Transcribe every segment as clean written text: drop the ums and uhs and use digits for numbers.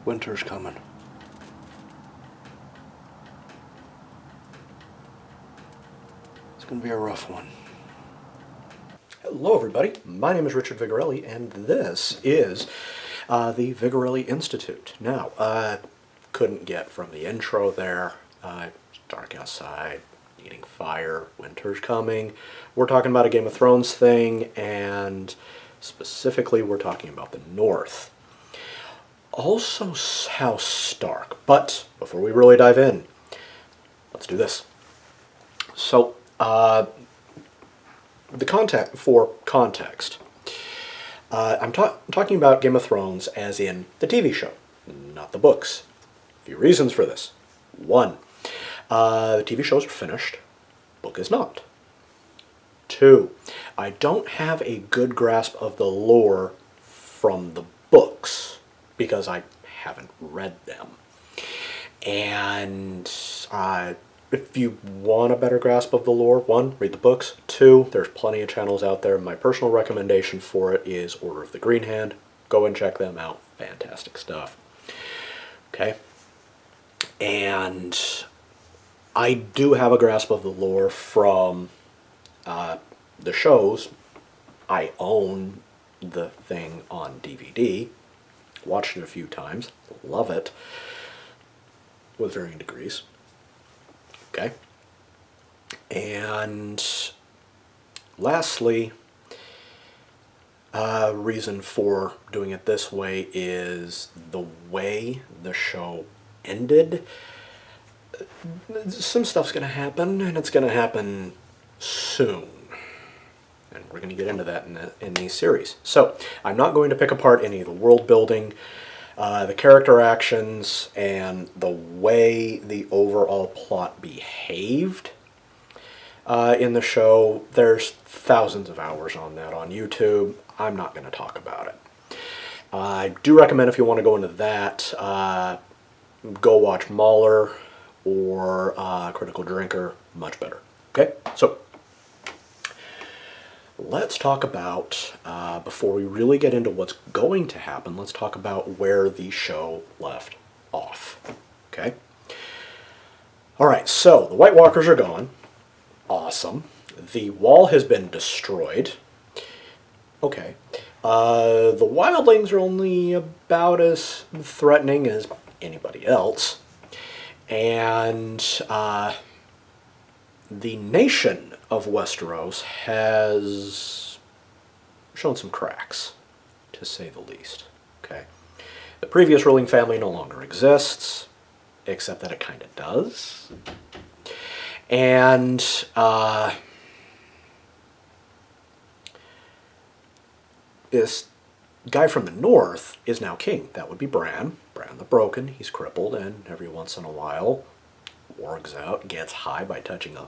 Winter's coming. It's going to be a rough one. Hello everybody, my name is Richard Vigorelli and this is the Vigorelli Institute. Now, couldn't get from the intro there, it's dark outside, needing fire, winter's coming. We're talking about a Game of Thrones thing, and specifically we're talking about the North. Also House Stark, but before we really dive in, let's do this. So, for context, I'm talking about Game of Thrones as in the TV show, not the books. A few reasons for this. One, the TV shows are finished, book is not. Two, I don't have a good grasp of the lore from the books because I haven't read them. And if you want a better grasp of the lore, one, read the books. Two, there's plenty of channels out there. My personal recommendation for it is Order of the Green Hand. Go and check them out. Fantastic stuff. Okay? And I do have a grasp of the lore from the shows. I own the thing on DVD. Watched it a few times. Love it. With varying degrees. Okay. And lastly, reason for doing it this way is the way the show ended. Some stuff's going to happen, and it's going to happen soon. And we're going to get into that in these series. So, I'm not going to pick apart any of the world building, the character actions, and the way the overall plot behaved in the show. There's thousands of hours on that on YouTube. I'm not going to talk about it. I do recommend, if you want to go into that, go watch Mauler or Critical Drinker. Much better. Okay, so let's talk about, before we really get into what's going to happen, let's talk about where the show left off. Okay? Alright, so the White Walkers are gone. Awesome. The wall has been destroyed. Okay. The wildlings are only about as threatening as anybody else. And the nation of Westeros has shown some cracks, to say the least. Okay. The previous ruling family no longer exists, except that it kind of does. And this guy from the north is now king. That would be Bran the Broken. He's crippled, and every once in a while wargs out, gets high by touching a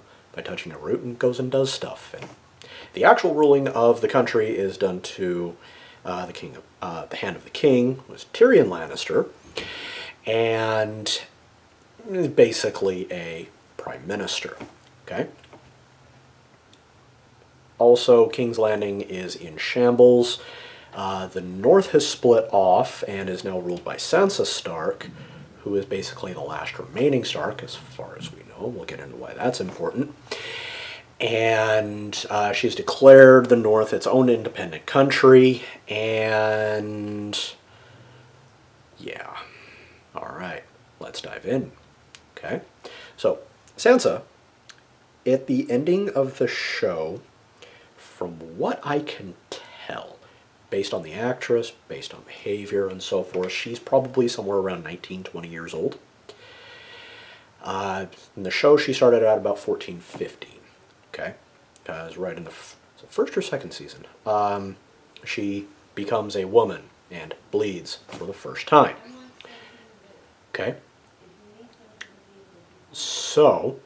root, and goes and does stuff. And the actual ruling of the country is done to the Hand of the King, was Tyrion Lannister, and is basically a prime minister. Okay. Also, King's Landing is in shambles. The North has split off and is now ruled by Sansa Stark, who is basically the last remaining Stark, as far as we know. We'll get into why that's important. And she's declared the North its own independent country, and yeah. Alright, let's dive in. Okay, so Sansa, at the ending of the show, from what I can tell, based on the actress, based on behavior and so forth, she's probably somewhere around 19, 20 years old. In the show, she started out about 14, 15. Okay? Because right in the first or second season, she becomes a woman and bleeds for the first time. Okay? So,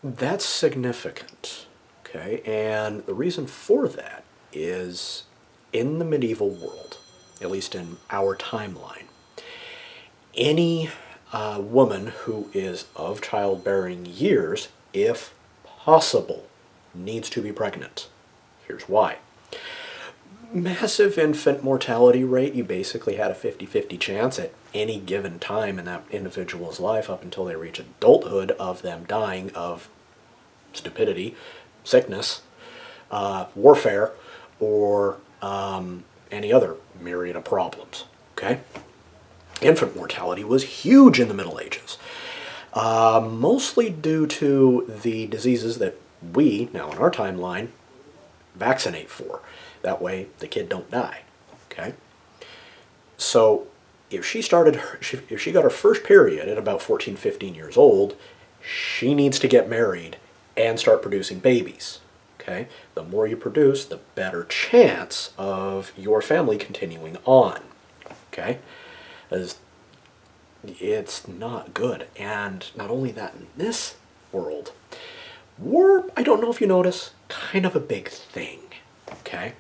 that's significant. Okay? And the reason for that is, in the medieval world, at least in our timeline, any woman who is of childbearing years, if possible, needs to be pregnant. Here's why. Massive infant mortality rate. You basically had a 50-50 chance at any given time in that individual's life up until they reach adulthood of them dying of stupidity, sickness, warfare, or any other myriad of problems. Okay? Infant mortality was huge in the Middle Ages, mostly due to the diseases that we, now in our timeline, vaccinate for. That way the kid don't die. Okay? So if she got her first period at about 14, 15 years old, she needs to get married and start producing babies. Okay? The more you produce, the better chance of your family continuing on. Okay? As it's not good. And not only that, in this world, war, I don't know if you notice, kind of a big thing. Okay?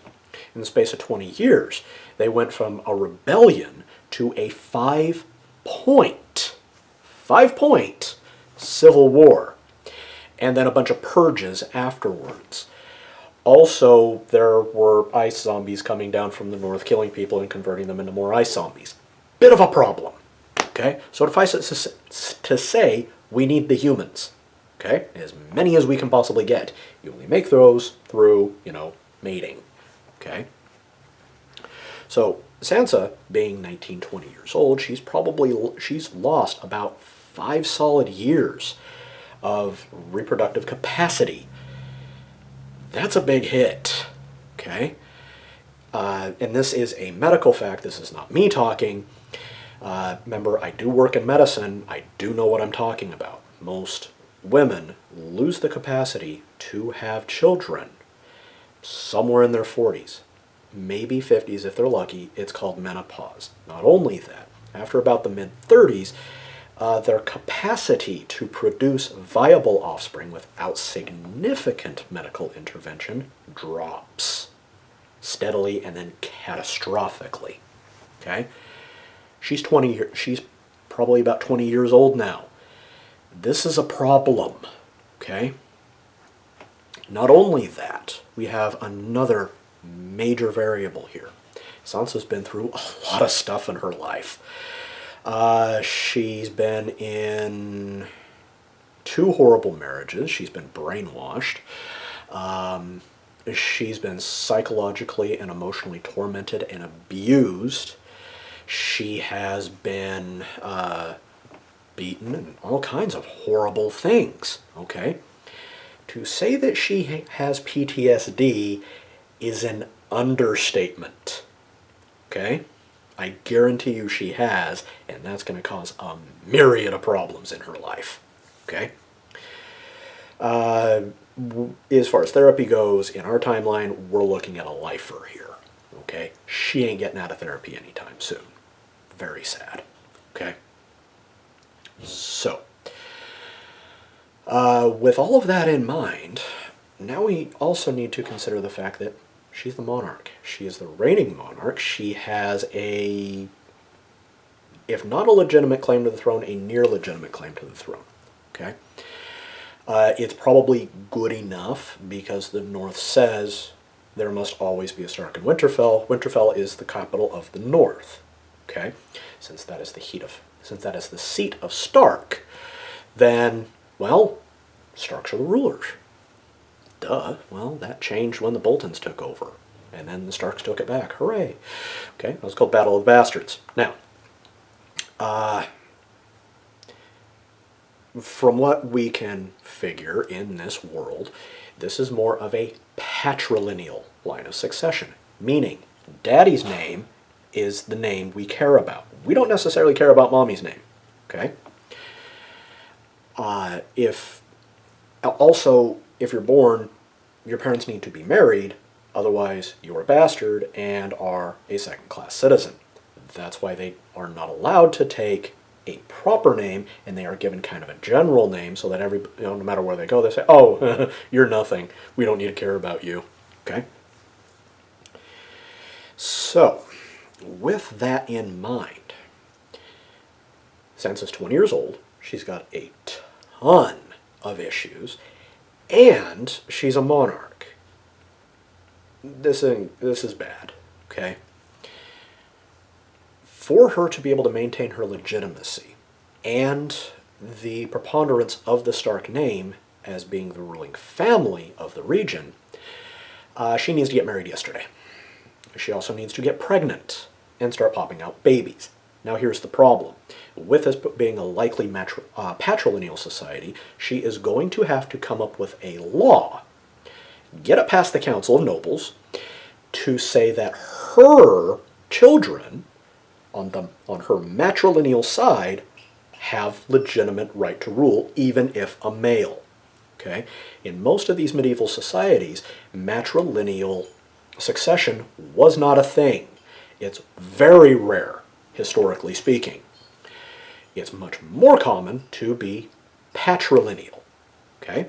In the space of 20 years, they went from a rebellion to a five-point civil war, and then a bunch of purges afterwards. Also, there were ice zombies coming down from the north, killing people and converting them into more ice zombies. Bit of a problem. Okay? So suffice it to say, we need the humans. Okay? As many as we can possibly get. You only make those through, mating. Okay? So Sansa, being 19, 20 years old, she's lost about 5 solid years of reproductive capacity. That's a big hit. Okay? And this is a medical fact. This is not me talking. Remember, I do work in medicine. I do know what I'm talking about. Most women lose the capacity to have children somewhere in their 40s, maybe 50s if they're lucky. It's called menopause. Not only that, after about the mid-30s, their capacity to produce viable offspring without significant medical intervention drops steadily and then catastrophically. Okay? She's probably about 20 years old now. This is a problem. Okay? Not only that, we have another major variable here. Sansa's been through a lot of stuff in her life. She's been in 2 horrible marriages. She's been brainwashed. She's been psychologically and emotionally tormented and abused. She has been beaten and all kinds of horrible things. Okay? To say that she has PTSD is an understatement. Okay? I guarantee you she has, and that's going to cause a myriad of problems in her life. Okay? As far as therapy goes, in our timeline, we're looking at a lifer here. Okay? She ain't getting out of therapy anytime soon. Very sad. Okay? So, with all of that in mind, now we also need to consider the fact that she's the monarch. She is the reigning monarch. She has a, if not a legitimate claim to the throne, a near legitimate claim to the throne. Okay? It's probably good enough because the North says there must always be a Stark in Winterfell. Winterfell is the capital of the North. Okay? Since that is the seat of Stark, then, well, Starks are the rulers. Duh. Well, that changed when the Boltons took over. And then the Starks took it back. Hooray. Okay, that was called Battle of the Bastards. Now, from what we can figure in this world, this is more of a patrilineal line of succession. Meaning, Daddy's name is the name we care about. We don't necessarily care about Mommy's name. Okay? If you're born, your parents need to be married, otherwise you're a bastard and are a second-class citizen. That's why they are not allowed to take a proper name, and they are given kind of a general name so that no matter where they go, they say, oh, you're nothing. We don't need to care about you. Okay? So, with that in mind, Sansa's 20 years old. She's got a ton of issues, and she's a monarch. This is bad. Okay? For her to be able to maintain her legitimacy and the preponderance of the Stark name as being the ruling family of the region, she needs to get married yesterday. She also needs to get pregnant and start popping out babies. Now here's the problem. With this being a likely patrilineal society, she is going to have to come up with a law, get it past the Council of Nobles, to say that her children on her matrilineal side have legitimate right to rule, even if a male. Okay? In most of these medieval societies, matrilineal succession was not a thing. It's very rare, historically speaking. It's much more common to be patrilineal. Okay?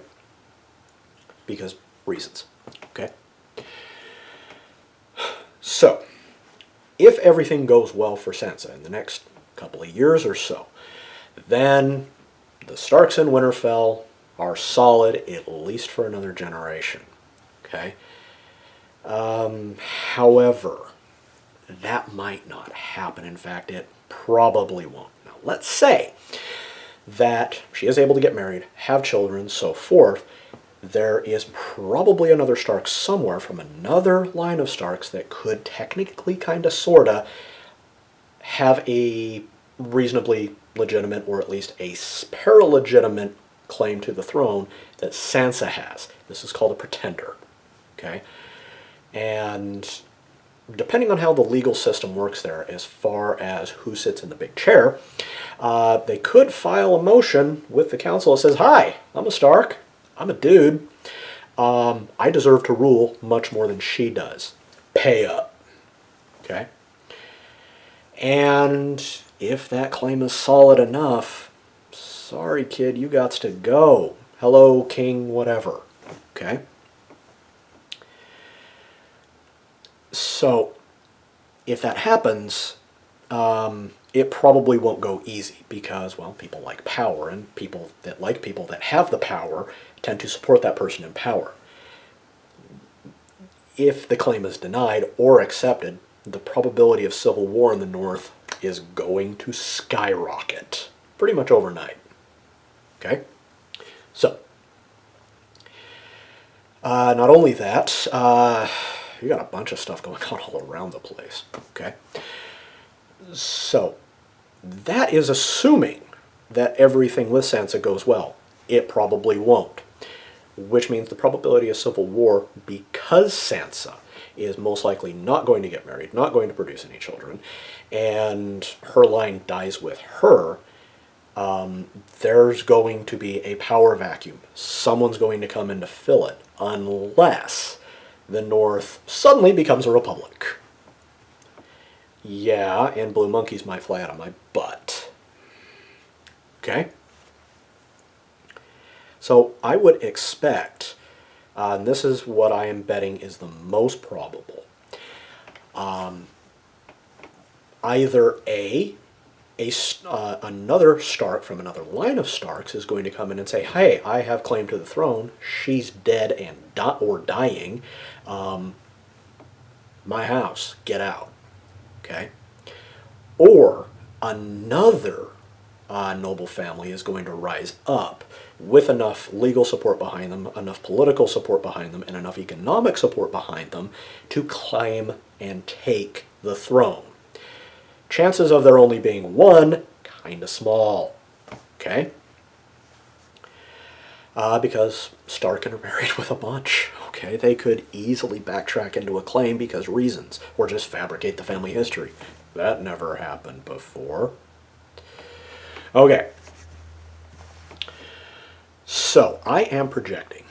Because reasons. Okay? So, if everything goes well for Sansa in the next couple of years or so, then the Starks in Winterfell are solid at least for another generation. Okay? However, that might not happen. In fact, it probably won't. Now, let's say that she is able to get married, have children, so forth. There is probably another Stark somewhere from another line of Starks that could technically, kind of, sorta, have a reasonably legitimate, or at least a paralegitimate claim to the throne that Sansa has. This is called a pretender. Okay? And depending on how the legal system works there, as far as who sits in the big chair, they could file a motion with the council that says, "Hi, I'm a Stark. I'm a dude. I deserve to rule much more than she does. Pay up." Okay? And if that claim is solid enough, sorry kid, you gots to go. Hello, king, whatever. Okay? So, if that happens, it probably won't go easy because, well, people like power, and people that have the power tend to support that person in power. If the claim is denied or accepted, the probability of civil war in the North is going to skyrocket pretty much overnight. Okay? So, not only that, you got a bunch of stuff going on all around the place. Okay? So, that is assuming that everything with Sansa goes well. It probably won't. Which means the probability of civil war, because Sansa is most likely not going to get married, not going to produce any children, and her line dies with her, there's going to be a power vacuum. Someone's going to come in to fill it, unless the North suddenly becomes a republic. Yeah, and blue monkeys might fly out of my butt. Okay? So I would expect, and this is what I am betting is the most probable, either another Stark from another line of Starks is going to come in and say, "Hey, I have claim to the throne. She's dead and or dying. My house, get out." Okay? Or another noble family is going to rise up with enough legal support behind them, enough political support behind them, and enough economic support behind them to claim and take the throne. Chances of there only being one, kind of small. Okay? Because Stark are married with a bunch. Okay? They could easily backtrack into a claim because reasons, or just fabricate the family history. That never happened before. Okay. So, I am projecting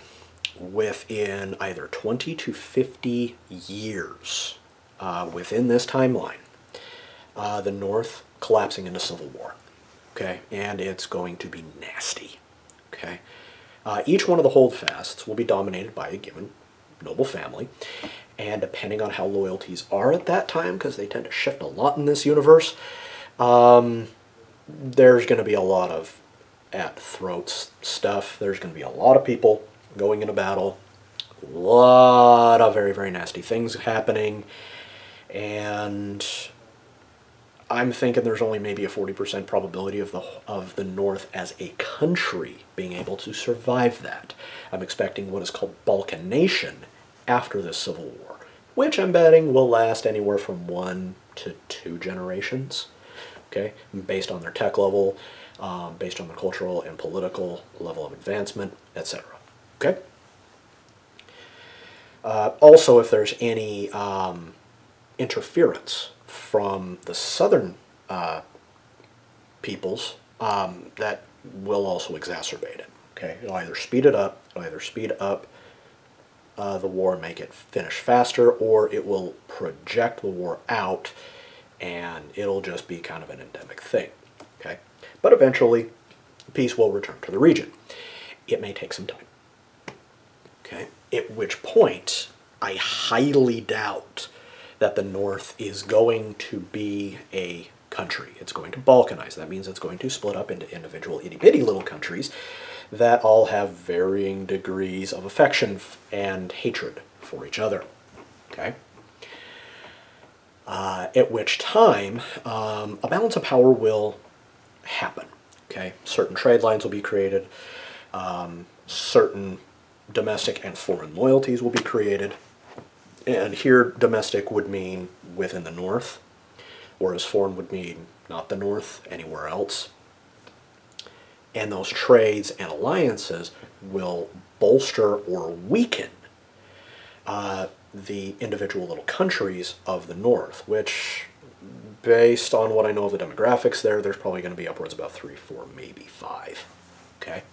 within either 20 to 50 years, within this timeline, the North collapsing into civil war. Okay? And it's going to be nasty. Okay? Each one of the holdfasts will be dominated by a given noble family, and depending on how loyalties are at that time, because they tend to shift a lot in this universe, there's going to be a lot of at-throats stuff. There's going to be a lot of people going into battle, a lot of very, very nasty things happening, And I'm thinking there's only maybe a 40% probability of the North as a country being able to survive that. I'm expecting what is called Balkanation after this civil war, which I'm betting will last anywhere from 1 to 2 generations, okay, based on their tech level, based on their cultural and political level of advancement, etc. Okay. Also, if there's any interference from the southern peoples, that will also exacerbate it. Okay, it'll either speed it up, the war and make it finish faster, or it will project the war out, and it'll just be kind of an endemic thing. Okay, but eventually, peace will return to the region. It may take some time. Okay, at which point, I highly doubt that the North is going to be a country. It's going to balkanize. That means it's going to split up into individual itty-bitty little countries that all have varying degrees of affection and hatred for each other. Okay? At which time, a balance of power will happen. Okay? Certain trade lines will be created. Certain domestic and foreign loyalties will be created. And here, domestic would mean within the North, whereas foreign would mean not the North, anywhere else. And those trades and alliances will bolster or weaken the individual little countries of the North, which, based on what I know of the demographics there's probably going to be upwards of about 3, 4, maybe 5. Okay?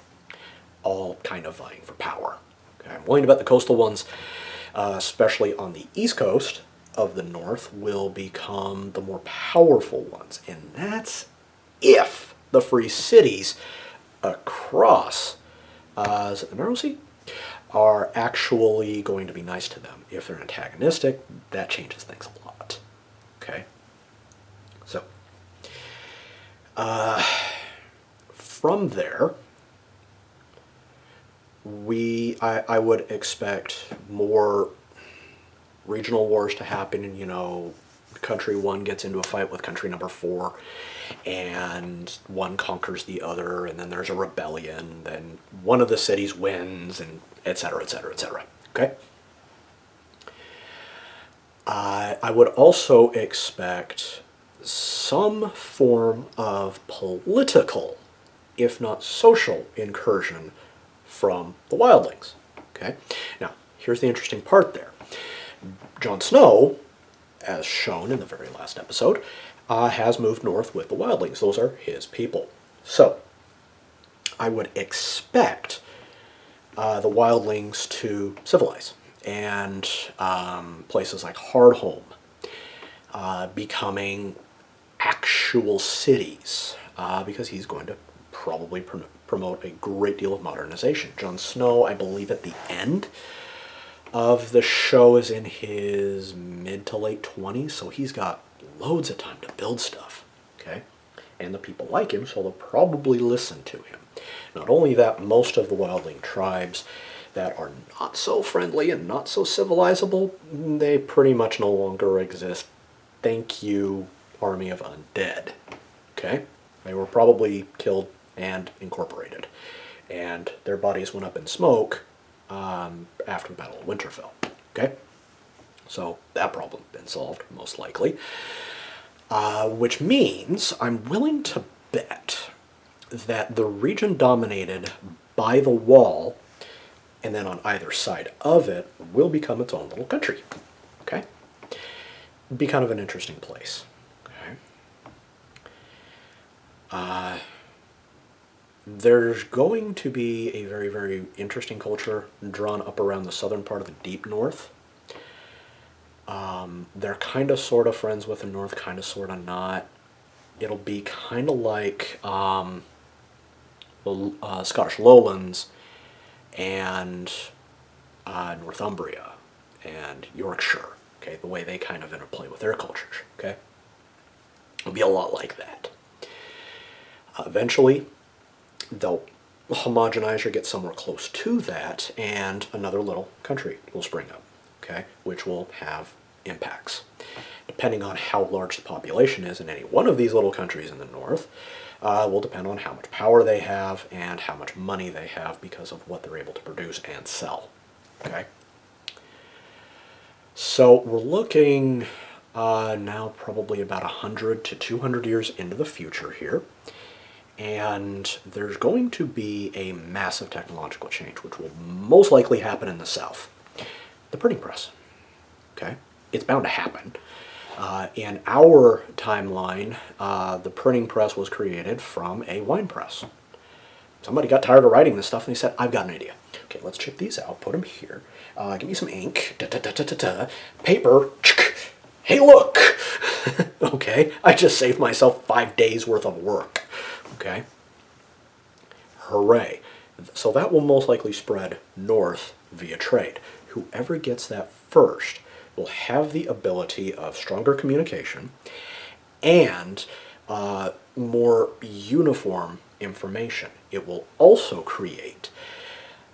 All kind of vying for power. Okay? I'm willing to bet the coastal ones, especially on the east coast of the North, will become the more powerful ones. And that's if the free cities across is it the Narrow Sea are actually going to be nice to them. If they're antagonistic, that changes things a lot. Okay? So, from there, I would expect more regional wars to happen, and country 1 gets into a fight with country number 4, and one conquers the other, and then there's a rebellion, then one of the cities wins, and et cetera, et cetera, et cetera. Okay? I would also expect some form of political, if not social, incursion from the wildlings. Okay? Now, here's the interesting part there. Jon Snow, as shown in the very last episode, has moved north with the wildlings. Those are his people. So, I would expect the wildlings to civilize, and places like Hardhome becoming actual cities, because he's going to probably promote a great deal of modernization. Jon Snow, I believe at the end of the show, is in his mid to late 20s, so he's got loads of time to build stuff, okay? And the people like him, so they'll probably listen to him. Not only that, most of the wildling tribes that are not so friendly and not so civilizable, they pretty much no longer exist. Thank you, army of undead, okay? They were probably killed and incorporated, and their bodies went up in smoke after the Battle of Winterfell. Okay? So that problem's been solved, most likely. Which means I'm willing to bet that the region dominated by the wall, and then on either side of it, will become its own little country. Okay? Be kind of an interesting place. Okay? There's going to be a very, very interesting culture drawn up around the southern part of the deep north. They're kind of sort of friends with the North, kind of sort of not. It'll be kind of like the Scottish Lowlands and Northumbria and Yorkshire, okay, the way they kind of interplay with their cultures, okay? It'll be a lot like that. Eventually, they'll homogenize or get somewhere close to that, and another little country will spring up, okay, which will have impacts. depending on how large the population is in any one of these little countries in the north, will depend on how much power they have and how much money they have because of what they're able to produce and sell. Okay? So we're looking now probably about 100 to 200 years into the future here. And there's going to be a massive technological change, which will most likely happen in the South. The printing press. Okay? It's bound to happen. In our timeline, the printing press was created from a wine press. Somebody got tired of writing this stuff and he said, I've got an idea. Okay, let's chip these out, put them here. Give me some ink. Paper. Hey, look! Okay, I just saved myself 5 days worth of work. Okay? Hooray. So that will most likely spread north via trade. Whoever gets that first will have the ability of stronger communication and more uniform information. It will also create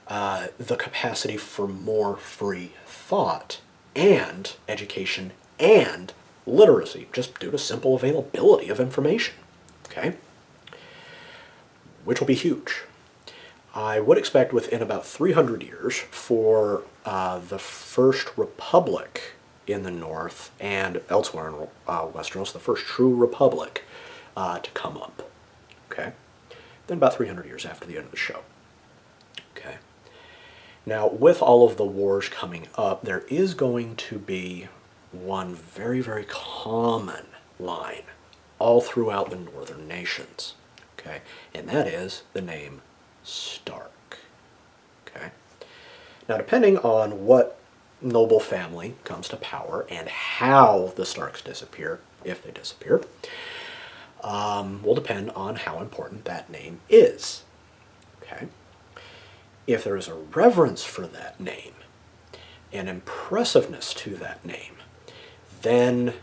the capacity for more free thought and education and literacy, just due to simple availability of information. Okay? Which will be huge. I would expect within about 300 years for the first republic in the north and elsewhere in Westeros, the first true republic, to come up. Okay? Then about 300 years after the end of the show. Okay? Now, with all of the wars coming up, there is going to be one very, very common line all throughout the northern nations. Okay? And that is the name Stark. Okay? Now, depending on what noble family comes to power and how the Starks disappear, if they disappear, will depend on how important that name is. Okay? If there is a reverence for that name, an impressiveness to that name, then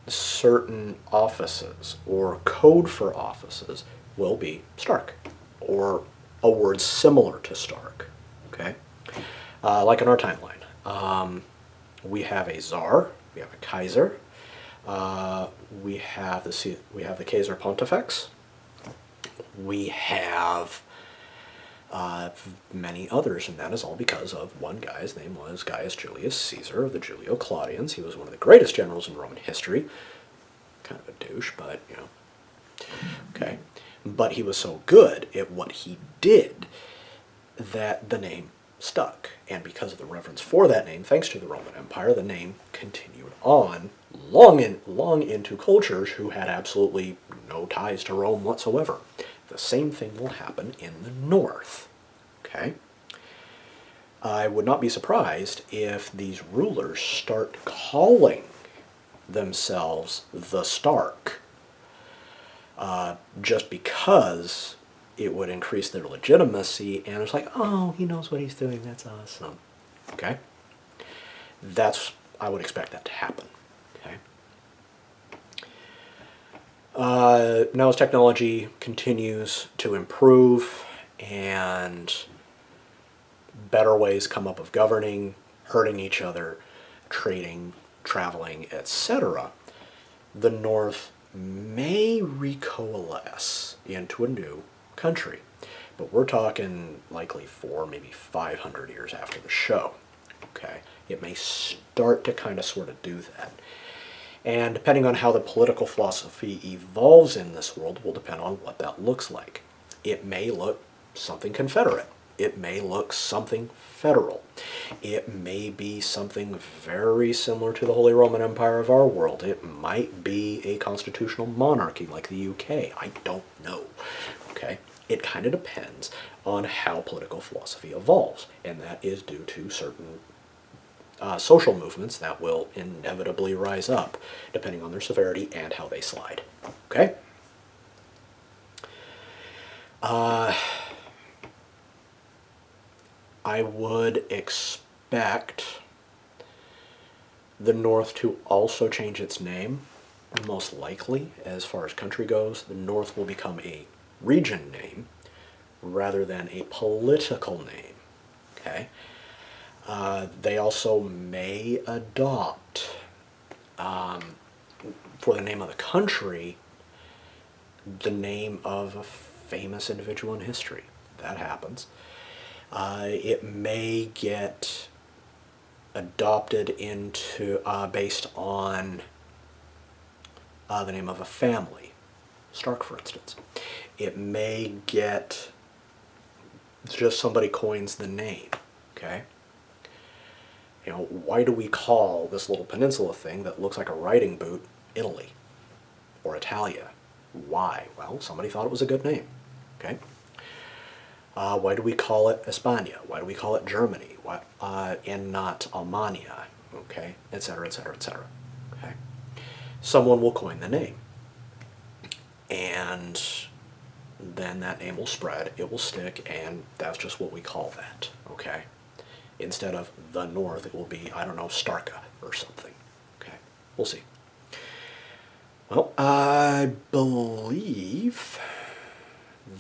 certain offices or code for offices will be Stark, or a word similar to Stark. Okay, like in our timeline, we have a Tsar, we have a Kaiser, we have the Kaiser Pontifex, we have many others, and that is all because of one guy's name was Gaius Julius Caesar of the Julio-Claudians. He was one of the greatest generals in Roman history. Kind of a douche, but, you know. Okay. But he was so good at what he did that the name stuck. And because of the reverence for that name, thanks to the Roman Empire, the name continued on long into cultures who had absolutely no ties to Rome whatsoever. The same thing will happen in the north. Okay? I would not be surprised if these rulers start calling themselves the Stark, just because it would increase their legitimacy, and it's like, oh, he knows what he's doing, that's awesome. Okay? I would expect that to happen. Okay? Now as technology continues to improve and better ways come up of governing, hurting each other, trading, traveling, etc., the North may recoalesce into a new country. But we're talking likely 400, maybe 500 years after the show. Okay? It may start to kind of sort of do that. And depending on how the political philosophy evolves in this world will depend on what that looks like. It may look something Confederate. It may look something federal. It may be something very similar to the Holy Roman Empire of our world. It might be a constitutional monarchy like the UK. I don't know. Okay? It kind of depends on how political philosophy evolves, and that is due to certain social movements that will inevitably rise up, depending on their severity and how they slide. Okay? I would expect the North to also change its name. Most likely, as far as country goes, the North will become a region name rather than a political name. Okay? They also may adopt For the name of the country, the name of a famous individual in history. That happens. It may get adopted into, based on the name of a family. Stark, for instance. It may get, just somebody coins the name, okay? You know, why do we call this little peninsula thing that looks like a riding boot Italy or Italia? Why? Well, somebody thought it was a good name, okay? Why do we call it España? Why do we call it Germany? Why, and not Almania, okay? Et cetera, et cetera, et cetera, okay? Someone will coin the name. And then that name will spread, it will stick, and that's just what we call that, okay? Instead of the North, it will be, I don't know, Starka or something, okay? We'll see. Well, I believe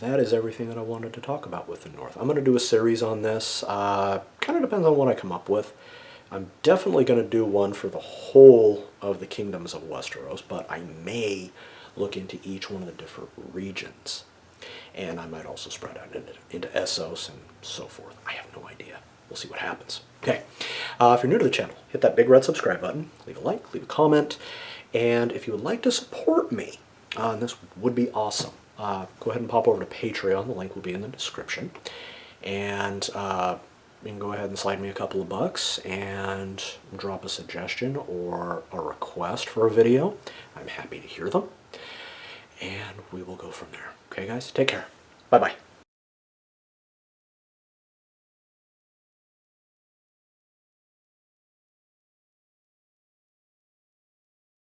that is everything that I wanted to talk about with the North. I'm going to do a series on this. Kind of depends on what I come up with. I'm definitely going to do one for the whole of the kingdoms of Westeros, but I may look into each one of the different regions. And I might also spread out into Essos and so forth. I have no idea. We'll see what happens. Okay, if you're new to the channel, hit that big red subscribe button, leave a like, leave a comment, and if you would like to support me, and this would be awesome, go ahead and pop over to Patreon. The link will be in the description. And you can go ahead and slide me a couple of bucks and drop a suggestion or a request for a video. I'm happy to hear them. And we will go from there. Okay, guys? Take care. Bye-bye.